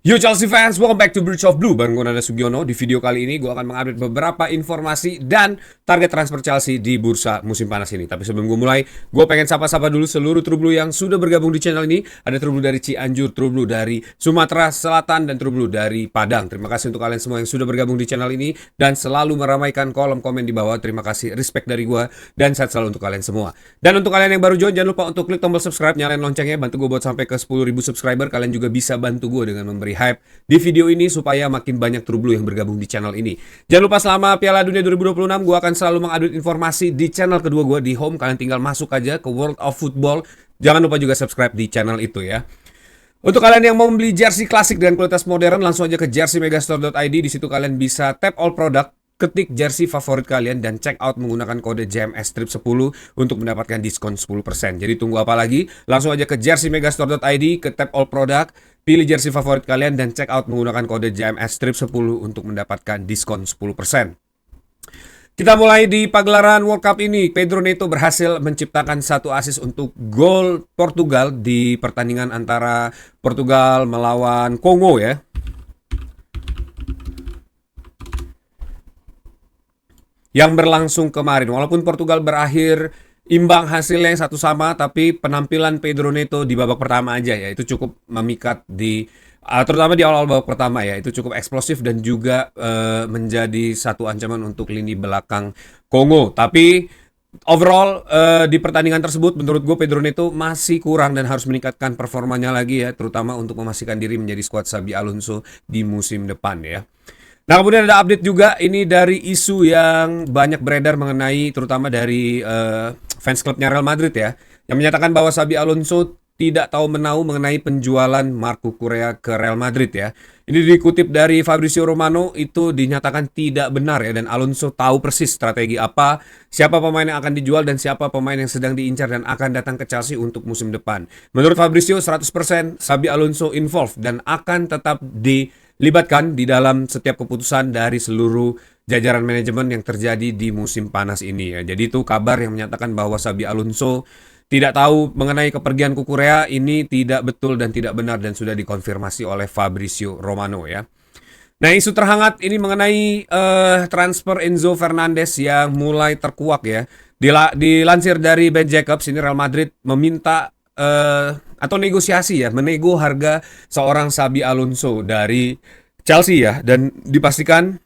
Yo Chelsea fans, welcome back to Bridge of Blue. Bareng gue Nanda Sugiono. Di video kali ini gue akan mengupdate beberapa informasi dan target transfer Chelsea di bursa musim panas ini. Tapi sebelum gue mulai, gue pengen sapa-sapa dulu seluruh True Blue yang sudah bergabung di channel ini. Ada True Blue dari Cianjur, True Blue dari Sumatera Selatan, dan True Blue dari Padang. Terima kasih untuk kalian semua yang sudah bergabung di channel ini dan selalu meramaikan kolom komen di bawah. Terima kasih, respect dari gue, dan sehat selalu untuk kalian semua. Dan untuk kalian yang baru join, jangan lupa untuk klik tombol subscribe, nyalain loncengnya, bantu gue buat sampai ke 10.000 subscriber. Kalian juga bisa bantu gue dengan memberi hype di video ini supaya makin banyak True Blue yang bergabung di channel ini. Jangan lupa selama Piala Dunia 2026 gue akan selalu mengupdate informasi di channel kedua gue di home. Kalian tinggal masuk aja ke World of Football. Jangan lupa juga subscribe di channel itu ya. Untuk kalian yang mau membeli jersey klasik dengan kualitas modern, langsung aja ke jerseymegastore.id. Di situ kalian bisa tap all product, ketik jersey favorit kalian, dan check out menggunakan kode JMS Strip 10 untuk mendapatkan diskon 10%. Jadi tunggu apa lagi? Langsung aja ke jerseymegastore.id, ke tap all product, pilih jersey favorit kalian, dan check out menggunakan kode JMS Strip 10 untuk mendapatkan diskon 10%. Kita mulai di pagelaran World Cup ini. Pedro Neto berhasil menciptakan satu assist untuk gol Portugal di pertandingan antara Portugal melawan Kongo ya. Yang berlangsung kemarin. Walaupun Portugal berakhir imbang hasilnya 1-1, tapi penampilan Pedro Neto di babak pertama aja ya, itu cukup memikat terutama di awal-awal babak pertama ya, itu cukup eksplosif dan juga menjadi satu ancaman untuk lini belakang Kongo. Tapi overall di pertandingan tersebut menurut gue Pedro Neto masih kurang dan harus meningkatkan performanya lagi ya, terutama untuk memastikan diri menjadi skuad Xabi Alonso di musim depan ya. Nah, kemudian ada update juga ini dari isu yang banyak beredar mengenai, terutama dari fans klubnya Real Madrid ya, yang menyatakan bahwa Xabi Alonso tidak tahu menau mengenai penjualan Marco Correa ke Real Madrid ya. Ini dikutip dari Fabrizio Romano, itu dinyatakan tidak benar ya, dan Alonso tahu persis strategi apa, siapa pemain yang akan dijual dan siapa pemain yang sedang diincar dan akan datang ke Chelsea untuk musim depan. Menurut Fabrizio 100% Xabi Alonso involved dan akan tetap dilibatkan di dalam setiap keputusan dari seluruh jajaran manajemen yang terjadi di musim panas ini ya. Jadi itu kabar yang menyatakan bahwa Xabi Alonso tidak tahu mengenai kepergian Cucurella ini tidak betul dan tidak benar, dan sudah dikonfirmasi oleh Fabrizio Romano ya. Nah, isu terhangat ini mengenai transfer Enzo Fernandez yang mulai terkuak ya. Dilansir dari Ben Jacobs, ini Real Madrid meminta atau negosiasi ya, menego harga seorang Xabi Alonso dari Chelsea ya, dan dipastikan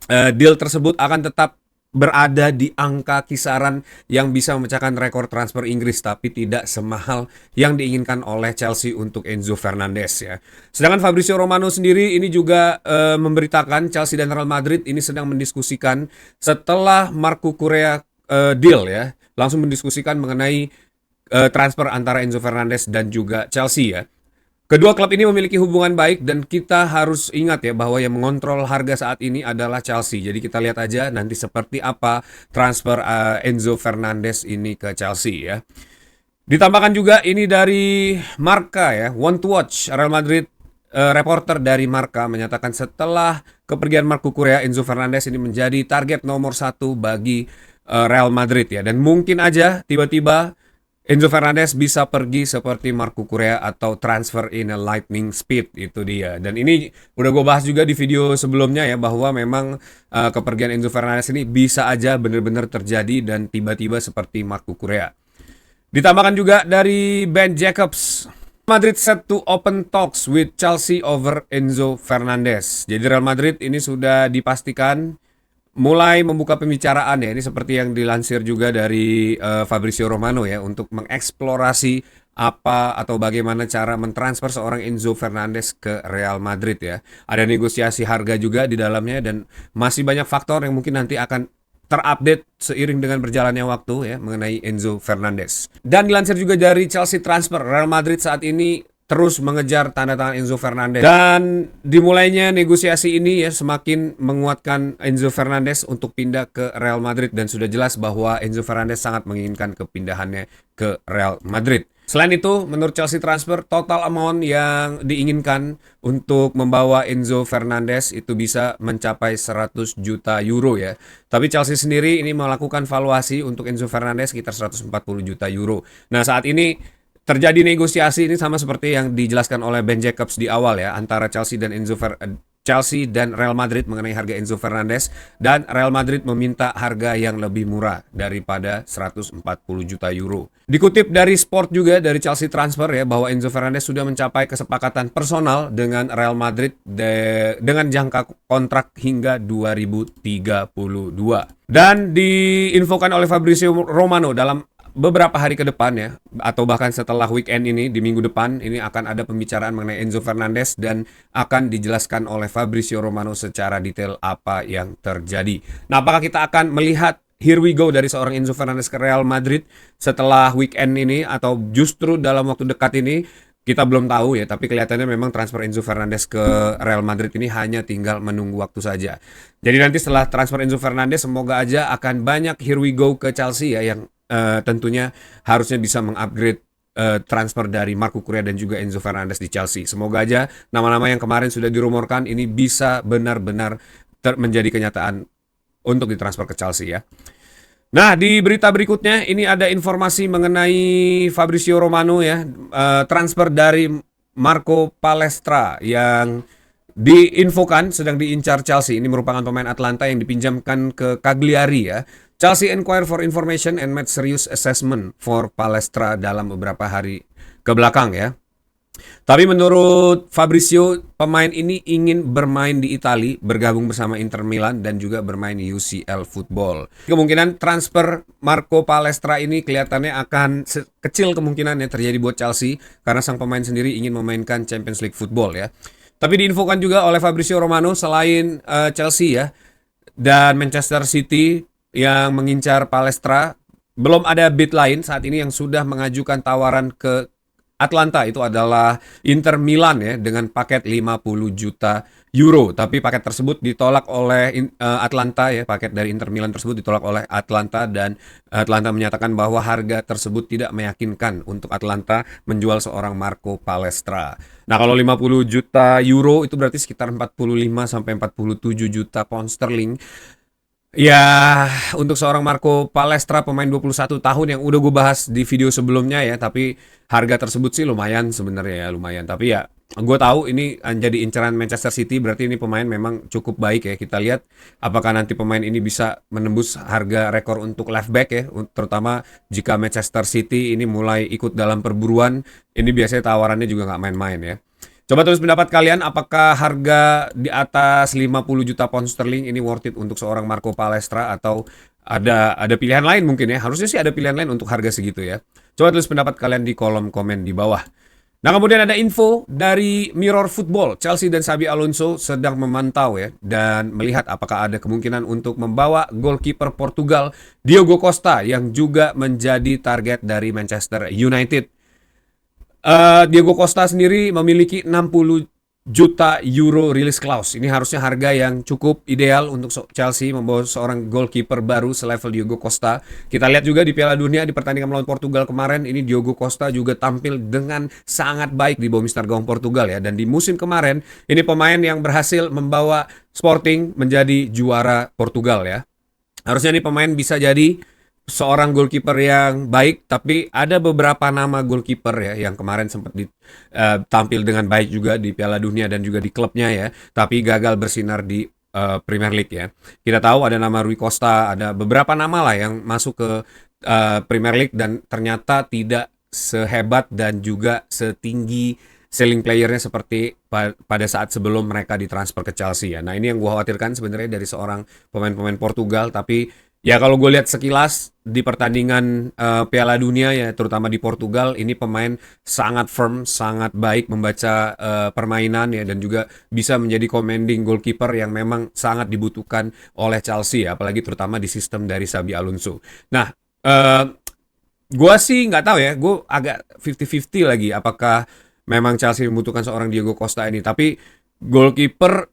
deal tersebut akan tetap berada di angka kisaran yang bisa memecahkan rekor transfer Inggris, tapi tidak semahal yang diinginkan oleh Chelsea untuk Enzo Fernandez ya. Sedangkan Fabrizio Romano sendiri ini juga memberitakan Chelsea dan Real Madrid ini sedang mendiskusikan setelah Marco Correa deal ya, langsung mendiskusikan mengenai transfer antara Enzo Fernandez dan juga Chelsea ya. Kedua klub ini memiliki hubungan baik dan kita harus ingat ya bahwa yang mengontrol harga saat ini adalah Chelsea. Jadi kita lihat aja nanti seperti apa transfer Enzo Fernandez ini ke Chelsea ya. Ditambahkan juga ini dari Marca ya, Want to Watch Real Madrid, reporter dari Marca menyatakan setelah kepergian Marco Correa, Enzo Fernandez ini menjadi target nomor 1 bagi Real Madrid ya. Dan mungkin aja tiba-tiba Enzo Fernandez bisa pergi seperti Marco Correa atau transfer in a lightning speed, itu dia. Dan ini udah gue bahas juga di video sebelumnya ya, bahwa memang kepergian Enzo Fernandez ini bisa aja benar-benar terjadi dan tiba-tiba seperti Marco Correa. Ditambahkan juga dari Ben Jacobs, Madrid set to open talks with Chelsea over Enzo Fernandez. Jadi Real Madrid ini sudah dipastikan mulai membuka pembicaraan ya, ini seperti yang dilansir juga dari Fabrizio Romano ya, untuk mengeksplorasi apa atau bagaimana cara mentransfer seorang Enzo Fernandez ke Real Madrid ya. Ada negosiasi harga juga di dalamnya dan masih banyak faktor yang mungkin nanti akan terupdate seiring dengan berjalannya waktu ya mengenai Enzo Fernandez. Dan dilansir juga dari Chelsea Transfer, Real Madrid saat ini terus mengejar tanda tangan Enzo Fernandez. Dan dimulainya negosiasi ini ya semakin menguatkan Enzo Fernandez untuk pindah ke Real Madrid, dan sudah jelas bahwa Enzo Fernandez sangat menginginkan kepindahannya ke Real Madrid. Selain itu, menurut Chelsea Transfer, total amount yang diinginkan untuk membawa Enzo Fernandez itu bisa mencapai 100 juta euro ya. Tapi Chelsea sendiri ini melakukan valuasi untuk Enzo Fernandez sekitar 140 juta euro. Nah, saat ini terjadi negosiasi ini sama seperti yang dijelaskan oleh Ben Jacobs di awal ya, antara Chelsea dan Real Madrid mengenai harga Enzo Fernandez, dan Real Madrid meminta harga yang lebih murah daripada 140 juta euro. Dikutip dari Sport juga dari Chelsea Transfer ya, bahwa Enzo Fernandez sudah mencapai kesepakatan personal dengan Real Madrid dengan jangka kontrak hingga 2032. Dan diinfokan oleh Fabrizio Romano dalam beberapa hari ke depan ya, atau bahkan setelah weekend ini, di minggu depan ini akan ada pembicaraan mengenai Enzo Fernandez dan akan dijelaskan oleh Fabrizio Romano secara detail apa yang terjadi. Nah, apakah kita akan melihat here we go dari seorang Enzo Fernandez ke Real Madrid setelah weekend ini, atau justru dalam waktu dekat ini? Kita belum tahu ya, tapi kelihatannya memang transfer Enzo Fernandez ke Real Madrid ini hanya tinggal menunggu waktu saja. Jadi nanti setelah transfer Enzo Fernandez, semoga aja akan banyak here we go ke Chelsea ya, yang tentunya harusnya bisa mengupgrade transfer dari Marco Correa dan juga Enzo Fernandez di Chelsea. Semoga aja nama-nama yang kemarin sudah dirumorkan ini bisa benar-benar menjadi kenyataan untuk ditransfer ke Chelsea ya. Nah, di berita berikutnya ini ada informasi mengenai Fabrizio Romano ya, transfer dari Marco Palestra yang diinfokan sedang diincar Chelsea. Ini merupakan pemain Atlanta yang dipinjamkan ke Cagliari ya. Chelsea inquire for information and made serious assessment for Palestra dalam beberapa hari ke belakang ya. Tapi menurut Fabrizio, pemain ini ingin bermain di Italia, bergabung bersama Inter Milan dan juga bermain di UCL Football. Kemungkinan transfer Marco Palestra ini kelihatannya akan kecil kemungkinannya terjadi buat Chelsea karena sang pemain sendiri ingin memainkan Champions League Football ya. Tapi diinfokan juga oleh Fabrizio Romano, selain Chelsea ya dan Manchester City yang mengincar Palestra, belum ada bid lain saat ini yang sudah mengajukan tawaran ke Atlanta. Itu adalah Inter Milan ya, dengan paket 50 juta euro. Tapi paket tersebut ditolak oleh Atlanta ya, paket dari Inter Milan tersebut ditolak oleh Atlanta, dan Atlanta menyatakan bahwa harga tersebut tidak meyakinkan untuk Atlanta menjual seorang Marco Palestra. Nah, kalau 50 juta euro itu berarti sekitar 45 sampai 47 juta pound sterling. Ya, untuk seorang Marco Palestra, pemain 21 tahun yang udah gue bahas di video sebelumnya ya, tapi harga tersebut sih lumayan sebenarnya ya, lumayan. Tapi ya, gue tahu ini jadi incaran Manchester City, berarti ini pemain memang cukup baik ya. Kita lihat apakah nanti pemain ini bisa menembus harga rekor untuk left back ya, terutama jika Manchester City ini mulai ikut dalam perburuan. Ini biasanya tawarannya juga nggak main-main ya. Coba tulis pendapat kalian, apakah harga di atas 50 juta pound sterling ini worth it untuk seorang Marco Palestra, atau ada pilihan lain mungkin ya. Harusnya sih ada pilihan lain untuk harga segitu ya. Coba tulis pendapat kalian di kolom komen di bawah. Nah, kemudian ada info dari Mirror Football. Chelsea dan Xabi Alonso sedang memantau ya dan melihat apakah ada kemungkinan untuk membawa goalkeeper Portugal Diogo Costa yang juga menjadi target dari Manchester United. Diogo Costa sendiri memiliki 60 juta euro release clause. Ini harusnya harga yang cukup ideal untuk Chelsea membawa seorang goalkeeper baru selevel Diogo Costa. Kita lihat juga di Piala Dunia di pertandingan melawan Portugal kemarin, ini Diogo Costa juga tampil dengan sangat baik di bawah mister gawang Portugal ya. Dan di musim kemarin, ini pemain yang berhasil membawa Sporting menjadi juara Portugal ya. Harusnya ini pemain bisa jadi seorang goalkeeper yang baik, tapi ada beberapa nama goalkeeper ya yang kemarin sempat tampil dengan baik juga di Piala Dunia dan juga di klubnya ya, tapi gagal bersinar di Premier League ya. Kita tahu ada nama Rui Costa, ada beberapa nama lah yang masuk ke Premier League dan ternyata tidak sehebat dan juga setinggi selling playernya seperti pada saat sebelum mereka ditransfer ke Chelsea ya. Nah, ini yang gue khawatirkan sebenarnya dari seorang pemain-pemain Portugal. Tapi ya kalau gue lihat sekilas di pertandingan Piala Dunia ya, terutama di Portugal, ini pemain sangat firm, sangat baik membaca permainan ya, dan juga bisa menjadi commanding goalkeeper yang memang sangat dibutuhkan oleh Chelsea ya, apalagi terutama di sistem dari Xabi Alonso. Nah, gue sih nggak tahu ya, gue agak 50-50 lagi apakah memang Chelsea membutuhkan seorang Diogo Costa ini. Tapi goalkeeper,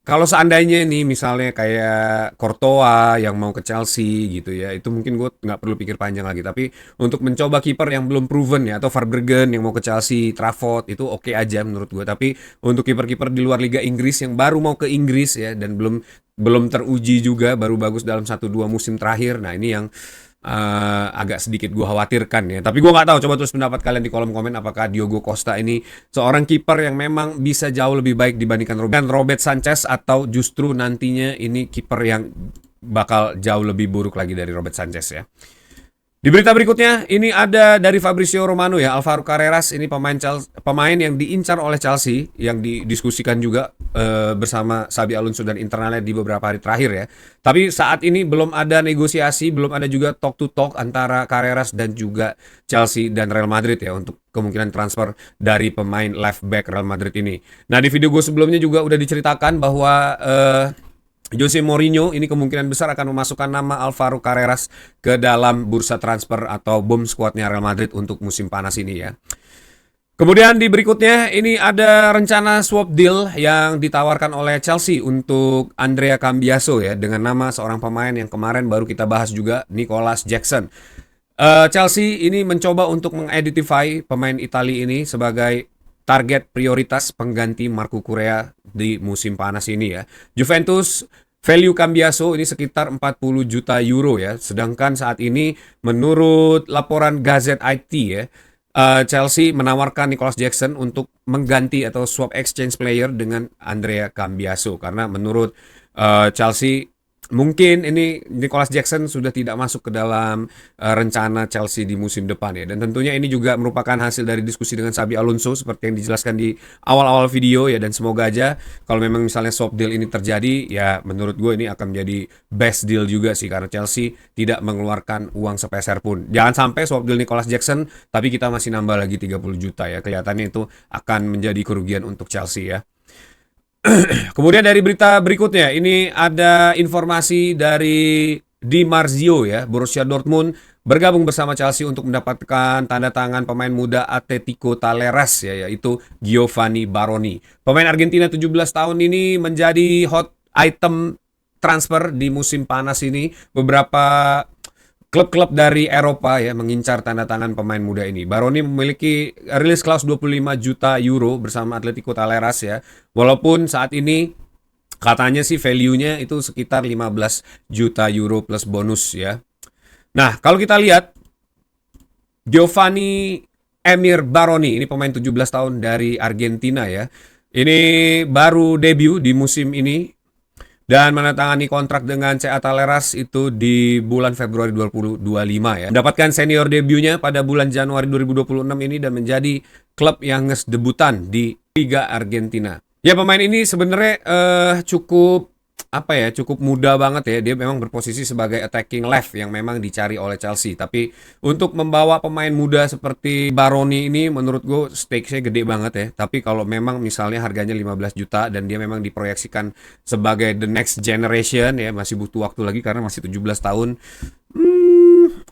kalau seandainya nih misalnya kayak Courtois yang mau ke Chelsea gitu ya, itu mungkin gue nggak perlu pikir panjang lagi. Tapi untuk mencoba kiper yang belum proven ya, atau Verbruggen yang mau ke Chelsea, Trafford, itu oke aja menurut gue. Tapi untuk kiper-kiper di luar Liga Inggris yang baru mau ke Inggris ya, dan belum teruji juga, baru bagus dalam 1-2 musim terakhir. Nah, ini yang agak sedikit gue khawatirkan ya. Tapi gue nggak tahu, coba tulis pendapat kalian di kolom komen apakah Diogo Costa ini seorang kiper yang memang bisa jauh lebih baik dibandingkan Robert Sanchez, atau justru nantinya ini kiper yang bakal jauh lebih buruk lagi dari Robert Sanchez ya. Di berita berikutnya, ini ada dari Fabrizio Romano ya, Alvaro Carreras ini pemain yang diincar oleh Chelsea, yang didiskusikan juga bersama Xabi Alonso dan internalnya di beberapa hari terakhir ya. Tapi saat ini belum ada negosiasi, belum ada juga talk to talk antara Carreras dan juga Chelsea dan Real Madrid ya untuk kemungkinan transfer dari pemain left back Real Madrid ini. Nah, di video gue sebelumnya juga udah diceritakan bahwa Jose Mourinho ini kemungkinan besar akan memasukkan nama Alvaro Carreras ke dalam bursa transfer atau bomb squadnya Real Madrid untuk musim panas ini ya. Kemudian di berikutnya ini ada rencana swap deal yang ditawarkan oleh Chelsea untuk Andrea Cambiaso ya, dengan nama seorang pemain yang kemarin baru kita bahas juga, Nicolas Jackson. Chelsea ini mencoba untuk mengidentify pemain Italia ini sebagai target prioritas pengganti Marco Correa di musim panas ini ya. Juventus value Cambiaso ini sekitar 40 juta euro ya. Sedangkan saat ini menurut laporan Gazette IT ya, Chelsea menawarkan Nicolas Jackson untuk mengganti atau swap exchange player dengan Andrea Cambiaso, karena menurut Chelsea mungkin ini Nicolas Jackson sudah tidak masuk ke dalam rencana Chelsea di musim depan ya. Dan tentunya ini juga merupakan hasil dari diskusi dengan Xabi Alonso seperti yang dijelaskan di awal-awal video ya. Dan semoga aja kalau memang misalnya swap deal ini terjadi ya, menurut gue ini akan menjadi best deal juga sih, karena Chelsea tidak mengeluarkan uang sepeser pun. Jangan sampai swap deal Nicolas Jackson tapi kita masih nambah lagi 30 juta ya. Kelihatannya itu akan menjadi kerugian untuk Chelsea ya. Kemudian dari berita berikutnya, ini ada informasi dari Di Marzio ya, Borussia Dortmund bergabung bersama Chelsea untuk mendapatkan tanda tangan pemain muda Atletico Talleres ya, yaitu Giovanni Baroni. Pemain Argentina 17 tahun ini menjadi hot item transfer di musim panas ini. Beberapa klub-klub dari Eropa ya mengincar tanda tangan pemain muda ini. Baroni memiliki release clause 25 juta euro bersama Atletico Talleres ya. Walaupun saat ini katanya sih value-nya itu sekitar 15 juta euro plus bonus ya. Nah, kalau kita lihat Giovanni Emir Baroni, ini pemain 17 tahun dari Argentina ya. Ini baru debut di musim ini dan menandatangani kontrak dengan CA Talleres itu di bulan Februari 2025 ya. Mendapatkan senior debutnya pada bulan Januari 2026 ini dan menjadi klub yang debutan di Liga Argentina. Ya, pemain ini sebenarnya cukup muda banget ya. Dia memang berposisi sebagai attacking left yang memang dicari oleh Chelsea. Tapi untuk membawa pemain muda seperti Baroni ini menurut gue stakes-nya gede banget ya. Tapi kalau memang misalnya harganya 15 juta dan dia memang diproyeksikan sebagai the next generation ya, masih butuh waktu lagi karena masih 17 tahun.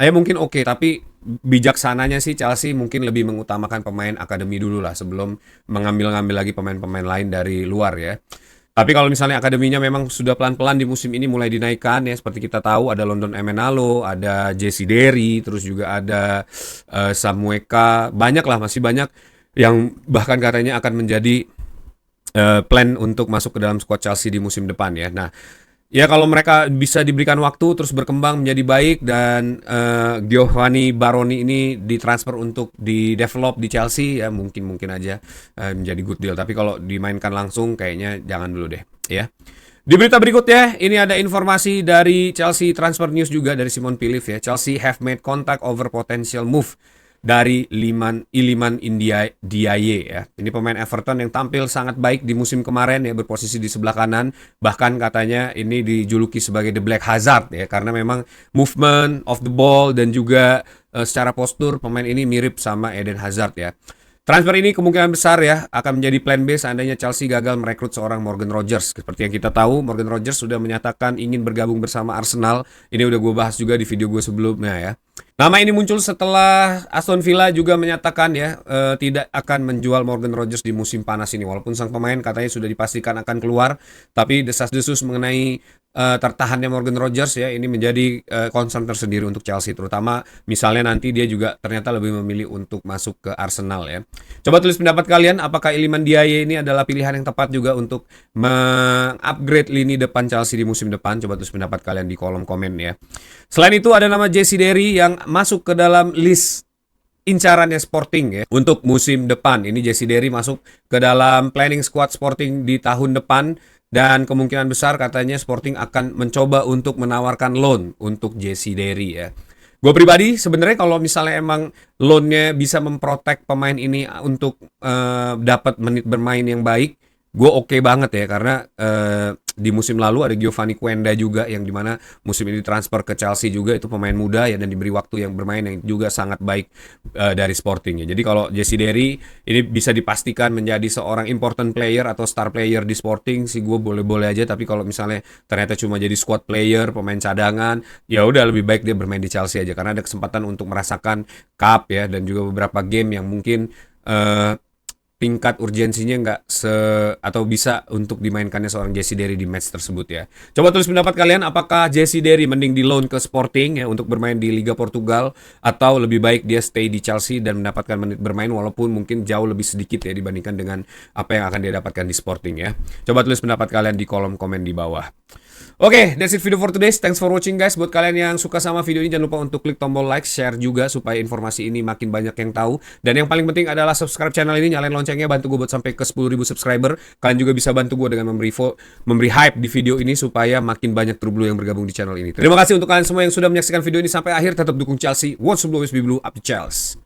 Ya mungkin oke, tapi bijaksananya sih Chelsea mungkin lebih mengutamakan pemain akademi dulu lah sebelum mengambil lagi pemain-pemain lain dari luar ya. Tapi kalau misalnya akademinya memang sudah pelan-pelan di musim ini mulai dinaikkan ya, seperti kita tahu ada London Emenalo, ada Jesse Derry, terus juga ada Samueka, masih banyak yang bahkan katanya akan menjadi plan untuk masuk ke dalam squad Chelsea di musim depan ya. Nah, ya kalau mereka bisa diberikan waktu terus berkembang menjadi baik dan Giovanni Baroni ini ditransfer untuk di-develop di Chelsea ya, mungkin aja menjadi good deal. Tapi kalau dimainkan langsung kayaknya jangan dulu deh ya. Di berita berikutnya ini ada informasi dari Chelsea Transfer News juga dari Simon Pilif ya. Chelsea have made contact over potential move dari Iliman Ndiaye ya. Ini pemain Everton yang tampil sangat baik di musim kemarin ya, berposisi di sebelah kanan. Bahkan katanya ini dijuluki sebagai the Black Hazard ya, karena memang movement of the ball dan juga secara postur pemain ini mirip sama Eden Hazard ya. Transfer ini kemungkinan besar ya akan menjadi plan B seandainya Chelsea gagal merekrut seorang Morgan Rogers. Seperti yang kita tahu, Morgan Rogers sudah menyatakan ingin bergabung bersama Arsenal. Ini udah gue bahas juga di video gue sebelumnya ya. Nama ini muncul setelah Aston Villa juga menyatakan ya tidak akan menjual Morgan Rogers di musim panas ini. Walaupun sang pemain katanya sudah dipastikan akan keluar, tapi desas-desus mengenai tertahannya Morgan Rogers ya ini menjadi concern tersendiri untuk Chelsea, terutama misalnya nanti dia juga ternyata lebih memilih untuk masuk ke Arsenal ya. Coba tulis pendapat kalian, apakah Iliman Ndiaye ini adalah pilihan yang tepat juga untuk mengupgrade lini depan Chelsea di musim depan? Coba tulis pendapat kalian di kolom komen ya. Selain itu ada nama Jesse Derry yang masuk ke dalam list incarannya Sporting ya untuk musim depan. Ini Jesse Derry masuk ke dalam planning squad Sporting di tahun depan dan kemungkinan besar katanya Sporting akan mencoba untuk menawarkan loan untuk Jesse Derry ya. Gue pribadi sebenarnya kalau misalnya emang loannya bisa memprotek pemain ini untuk dapat menit bermain yang baik, gue oke banget ya karena di musim lalu ada Giovanni Quenda juga yang dimana musim ini transfer ke Chelsea juga, itu pemain muda ya dan diberi waktu yang bermain yang juga sangat baik dari Sporting ya. Jadi kalau Jesse Derry ini bisa dipastikan menjadi seorang important player atau star player di Sporting sih gue boleh-boleh aja, tapi kalau misalnya ternyata cuma jadi squad player, pemain cadangan, ya udah lebih baik dia bermain di Chelsea aja karena ada kesempatan untuk merasakan cup ya dan juga beberapa game yang mungkin tingkat urgensinya nggak atau bisa untuk dimainkannya seorang Jesse Derry di match tersebut ya. Coba tulis pendapat kalian, apakah Jesse Derry mending di loan ke Sporting ya untuk bermain di Liga Portugal atau lebih baik dia stay di Chelsea dan mendapatkan menit bermain walaupun mungkin jauh lebih sedikit ya dibandingkan dengan apa yang akan dia dapatkan di Sporting ya. Coba tulis pendapat kalian di kolom komen di bawah. Oke, that's it video for today. Thanks for watching guys. Buat kalian yang suka sama video ini jangan lupa untuk klik tombol like, share juga supaya informasi ini makin banyak yang tahu. Dan yang paling penting adalah subscribe channel ini, nyalain loncengnya, bantu gue buat sampai ke 10.000 subscriber. Kalian juga bisa bantu gue dengan memberi hype di video ini supaya makin banyak True yang bergabung di channel ini. Terima kasih untuk kalian semua yang sudah menyaksikan video ini sampai akhir. Tetap dukung Chelsea. What's up, always be blue, up to Chelsea.